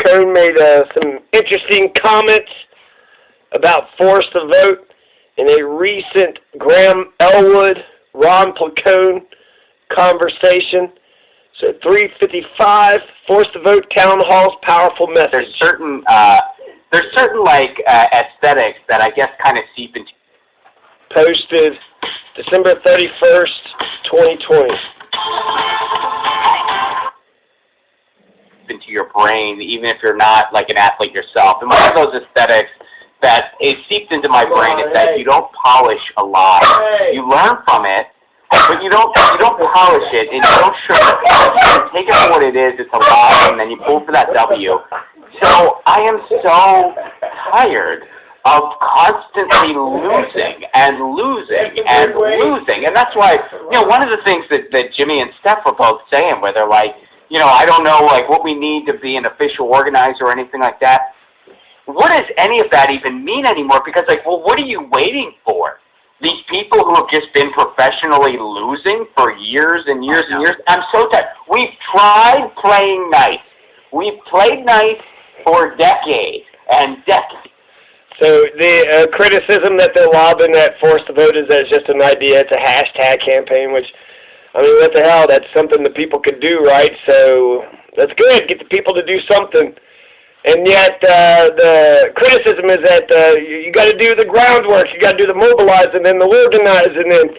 Placone made some interesting comments about force to vote in a recent Graham Elwood, Ron Placone conversation. So 3:55, force to vote, town hall's powerful message. There's certain like aesthetics that I guess kind of seep into. Posted December 31st, 2020. Into your brain, even if you're not like an athlete yourself. And one of those aesthetics that is seeped into my brain is that you don't polish a lie. You learn from it, but you don't polish it, and you don't sugarcoat it. You take it for what it is. It's a lie, and then you pull for that W. So I am so tired of constantly losing and losing and losing. And that's why, one of the things that Jimmy and Steph were both saying, where they're like, I don't know, like, what we need to be an official organizer or anything like that. What does any of that even mean anymore? Because, like, well, what are you waiting for? These people who have just been professionally losing for years and years and years. I'm so tired. We've tried playing nice. We've played nice for decades and decades. So the criticism that they're lobbing at force to vote is that it's just an idea. It's a hashtag campaign, which, I mean, what the hell? That's something the people could do, right? So that's good. Get the people to do something. And yet the criticism is that you got to do the groundwork. You got to do the mobilizing and the organizing. And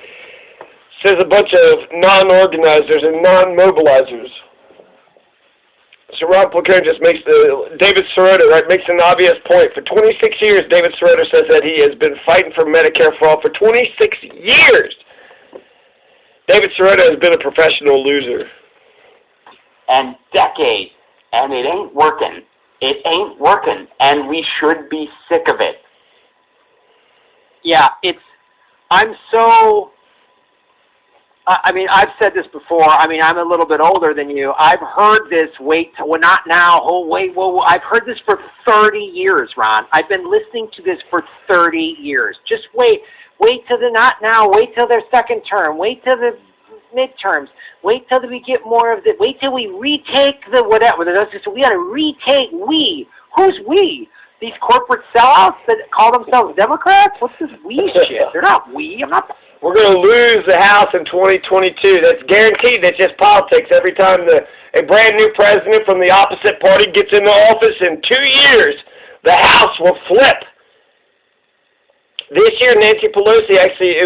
says a bunch of non-organizers and non-mobilizers. So Ron Placone just makes David Sirota, right, makes an obvious point. For 26 years, David Sirota says that he has been fighting for Medicare for all for 26 years. David Sirota has been a professional loser. And decades, and it ain't working. It ain't working, and we should be sick of it. Yeah, I've said this before. I mean, I'm a little bit older than you. I've heard this, not now, I've heard this for 30 years, Ron. I've been listening to this for 30 years. Just wait till the not now, wait till their second term, wait till the midterms, wait till we get more of the, wait till we retake the whatever. So we got to retake Who's we? These corporate sellouts that call themselves Democrats? What's this we shit? They're not we. I'm not. We're going to lose the House in 2022. That's guaranteed. That's just politics. Every time a brand new president from the opposite party gets into office in 2 years, the House will flip. This year, Nancy Pelosi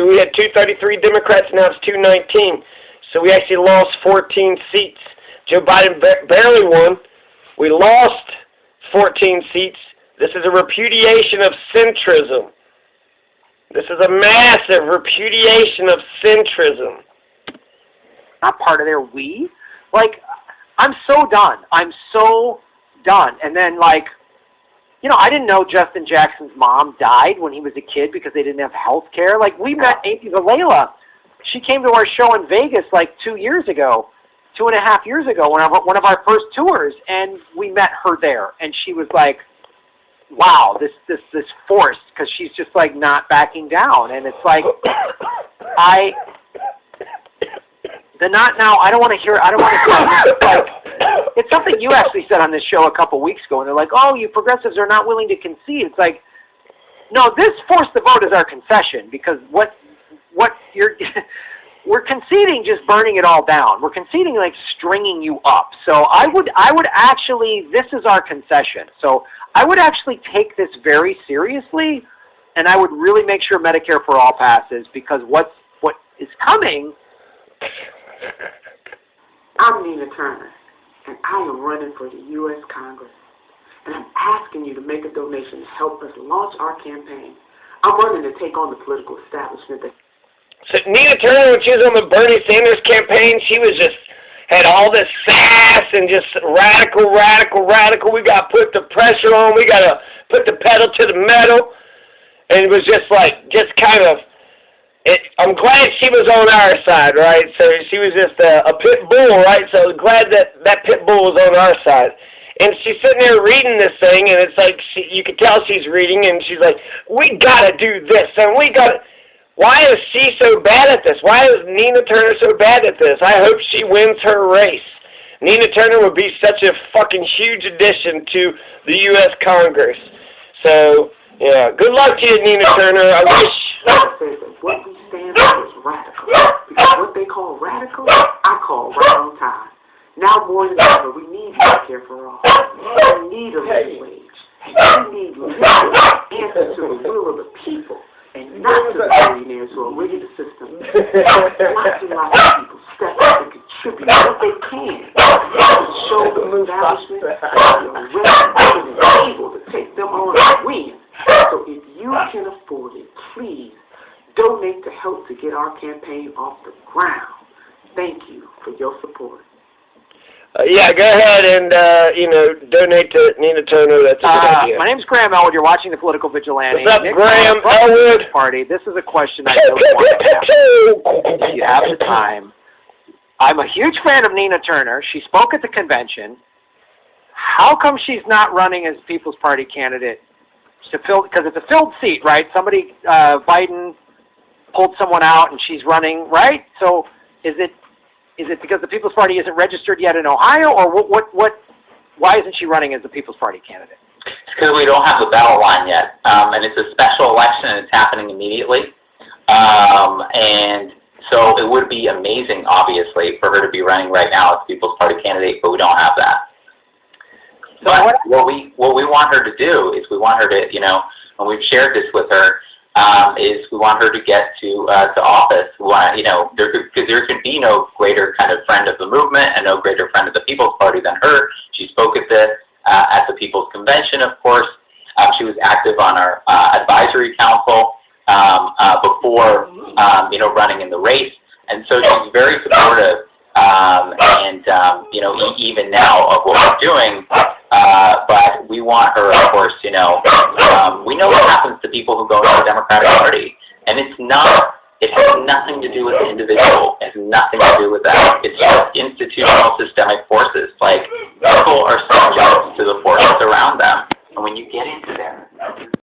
we had 233 Democrats, now it's 219. So we actually lost 14 seats. Joe Biden barely won. We lost 14 seats. This is a repudiation of centrism. This is a massive repudiation of centrism. Not part of their we. Like, I'm so done. And then, like, I didn't know Justin Jackson's mom died when he was a kid because they didn't have health care. Like, we met Amy Valela. She came to our show in Vegas like 2.5 years ago, one of our first tours, and we met her there. And she was like, wow, this force, because she's just like not backing down. And it's like, I don't want to hear it. Like, it's something you actually said on this show a couple weeks ago, and they're like, oh, you progressives are not willing to concede. It's like, no, this force to vote is our concession, because we're conceding just burning it all down. We're conceding like stringing you up. So I would actually, this is our concession. So I would actually take this very seriously, and I would really make sure Medicare for All passes, because what is coming. I'm Nina Turner, and I am running for the U.S. Congress, and I'm asking you to make a donation to help us launch our campaign. I'm running to take on the political establishment that. So Nina Turner, when she was on the Bernie Sanders campaign, she was had all this sass and just radical. We got to put the pressure on. We got to put the pedal to the metal. And it was just kind of, I'm glad she was on our side, right? So she was just a pit bull, right? So glad that pit bull was on our side. And she's sitting there reading this thing, and it's like you can tell she's reading, and she's like, we got to do this, and we got to. Why is she so bad at this? Why is Nina Turner so bad at this? I hope she wins her race. Nina Turner would be such a fucking huge addition to the U.S. Congress. So, yeah, good luck to you, Nina Turner. I wish... What we stand for is radical. Because what they call radical, I call right on time. Now more than ever, we need health care for all. We need a living wage. We need legal answers to the will of the people, and not to the billionaires who are rigging the system. Lots and lots of people step up and contribute what they can to show the establishment that they're ready and able to take them on and win. So if you can afford it, please donate to help to get our campaign off the ground. Thank you for your support. Yeah, go ahead and, donate to Nina Turner. That's a good idea. My name's Graham Elwood. You're watching The Political Vigilante. What's up, Graham Elwood? Party. This is a question I don't want to ask. If you have the time. I'm a huge fan of Nina Turner. She spoke at the convention. How come she's not running as People's Party candidate to fill? Because it's a filled seat, right? Somebody, Biden pulled someone out and she's running, right? So is it because the People's Party isn't registered yet in Ohio, or why isn't she running as the People's Party candidate? It's because we don't have the battle line yet, and it's a special election, and it's happening immediately. And so it would be amazing, obviously, for her to be running right now as People's Party candidate, but we don't have that. So what we want her to do is we want her to, and we've shared this with her, is we want her to get to office. We want, because there can be no greater kind of friend of the movement and no greater friend of the People's Party than her. She spoke at the People's Convention, of course. She was active on our advisory council before, running in the race, and so she's very supportive. Even now of what we're doing, but we want her, of course, we know what happens to people who go to the Democratic Party, and it has nothing to do with the individual. It has nothing to do with that. It's just institutional systemic forces. Like,